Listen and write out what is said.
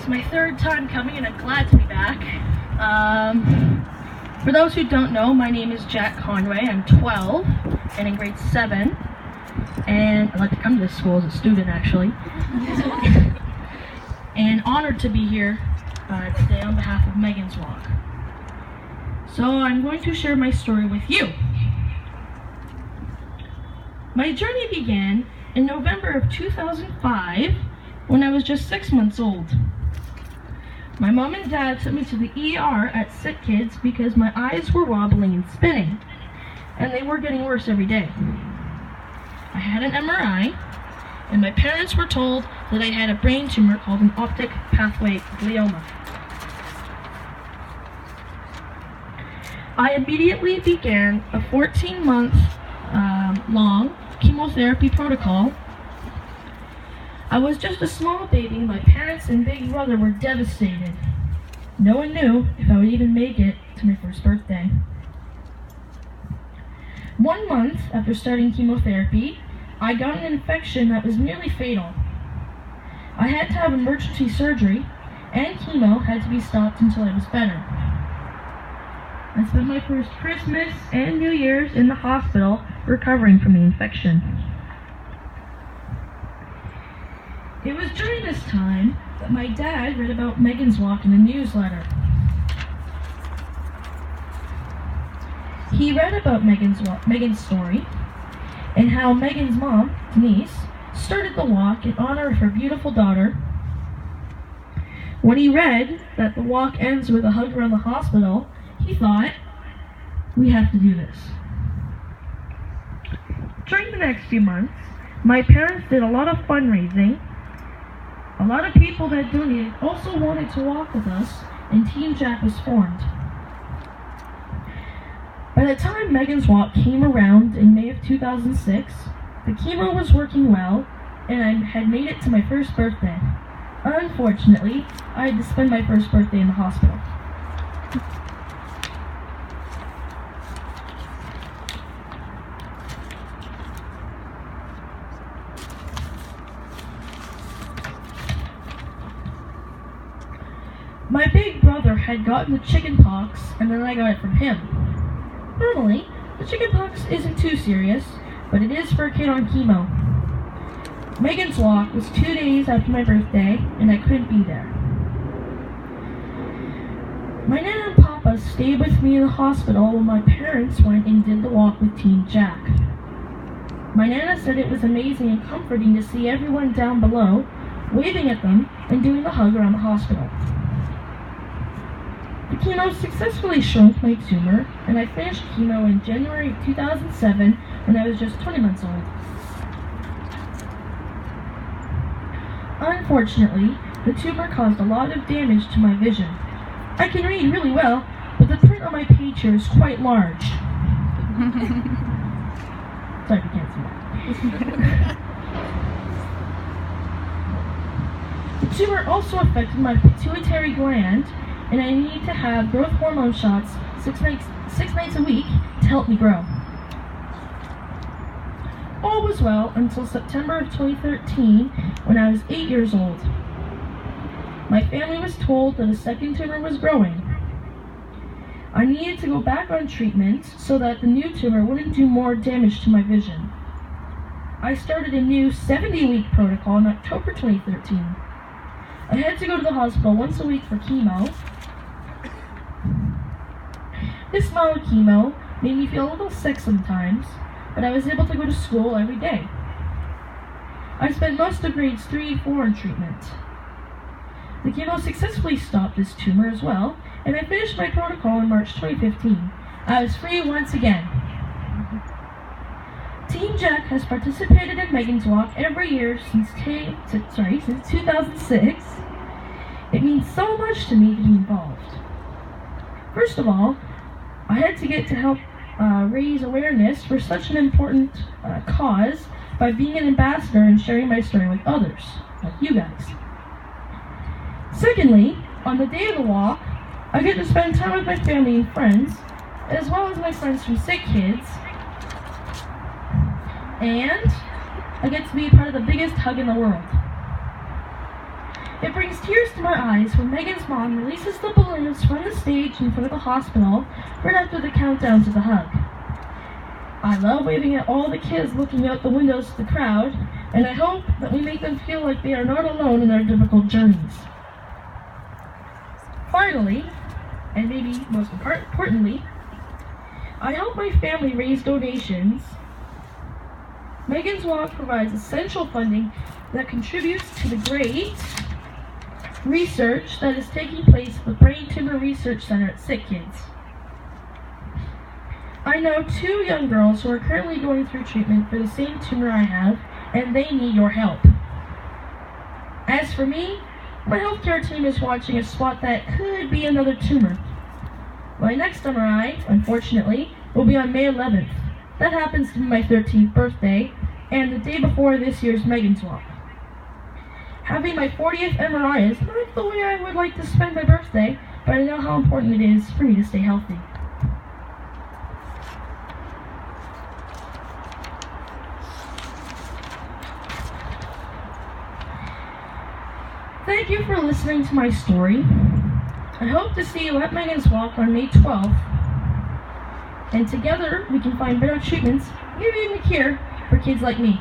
It's my third time coming and I'm glad to be back. For those who don't know, my name is Jack Conway. I'm 12 and in grade 7. And I'd like to come to this school as a student, actually. And honored to be here today on behalf of Megan's Walk. So I'm going to share my story with you. My journey began in November of 2005 when I was just 6 months old. My mom and dad took me to the ER at Sick Kids because my eyes were wobbling and spinning, and they were getting worse every day. I had an MRI, and my parents were told that I had a brain tumor called an optic pathway glioma. I immediately began a 14-month long chemotherapy protocol. I was just a small baby. My parents and big brother were devastated. No one knew if I would even make it to my first birthday. 1 month after starting chemotherapy, I got an infection that was nearly fatal. I had to have emergency surgery, and chemo had to be stopped until I was better. I spent my first Christmas and New Year's in the hospital recovering from the infection. It was during this time that my dad read about Megan's Walk in a newsletter. He read about Megan's story and how Megan's mom, Denise, started the walk in honor of her beautiful daughter. When he read that the walk ends with a hug around the hospital, he thought, we have to do this. During the next few months, my parents did a lot of fundraising. A lot of people that donated also wanted to walk with us, and Team Jack was formed. By the time Megan's Walk came around in May of 2006, the chemo was working well, and I had made it to my first birthday. Unfortunately, I had to spend my first birthday in the hospital. My big brother had gotten the chicken pox, and then I got it from him. Normally, the chicken pox isn't too serious, but it is for a kid on chemo. Megan's Walk was 2 days after my birthday, and I couldn't be there. My Nana and Papa stayed with me in the hospital while my parents went and did the walk with Team Jack. My Nana said it was amazing and comforting to see everyone down below, waving at them and doing the hug around the hospital. The chemo successfully shrunk my tumor, and I finished chemo in January 2007 when I was just 20 months old. Unfortunately, the tumor caused a lot of damage to my vision. I can read really well, but the print on my page here is quite large. Sorry if you can't see that. The tumor also affected my pituitary gland, and I need to have growth hormone shots six nights a week to help me grow. All was well until September of 2013 when I was 8 years old. My family was told that a second tumor was growing. I needed to go back on treatment so that the new tumor wouldn't do more damage to my vision. I started a new 70-week protocol in October 2013. I had to go to the hospital once a week for chemo. This mild chemo made me feel a little sick sometimes, but I was able to go to school every day. I spent most of grades 3 and 4 in treatment. The chemo successfully stopped this tumor as well, and I finished my protocol in March 2015. I was free once again. Team Jack has participated in Megan's Walk every year since 2006. It means so much to me to be involved. First of all, I had to get to help raise awareness for such an important cause by being an ambassador and sharing my story with others, like you guys. Secondly, on the day of the walk, I get to spend time with my family and friends, as well as my friends from Sick Kids, and I get to be part of the biggest hug in the world. It brings tears to my eyes when Megan's mom releases the balloons from the stage in front of the hospital right after the countdown to the hug. I love waving at all the kids looking out the windows of the crowd, and I hope that we make them feel like they are not alone in their difficult journeys. Finally, and maybe most importantly, I help my family raise donations. Megan's Walk provides essential funding that contributes to the great research that is taking place at the Brain Tumor Research Center at Sick Kids. I know 2 young girls who are currently going through treatment for the same tumor I have, and they need your help. As for me, my healthcare team is watching a spot that could be another tumor. My next MRI, unfortunately, will be on May 11th. That happens to be my 13th birthday, and the day before this year's Megan's Walk. Having my 40th MRI is not the way I would like to spend my birthday, but I know how important it is for me to stay healthy. Thank you for listening to my story. I hope to see you at Megan's Walk on May 12th, and together we can find better treatments, maybe even a cure, for kids like me.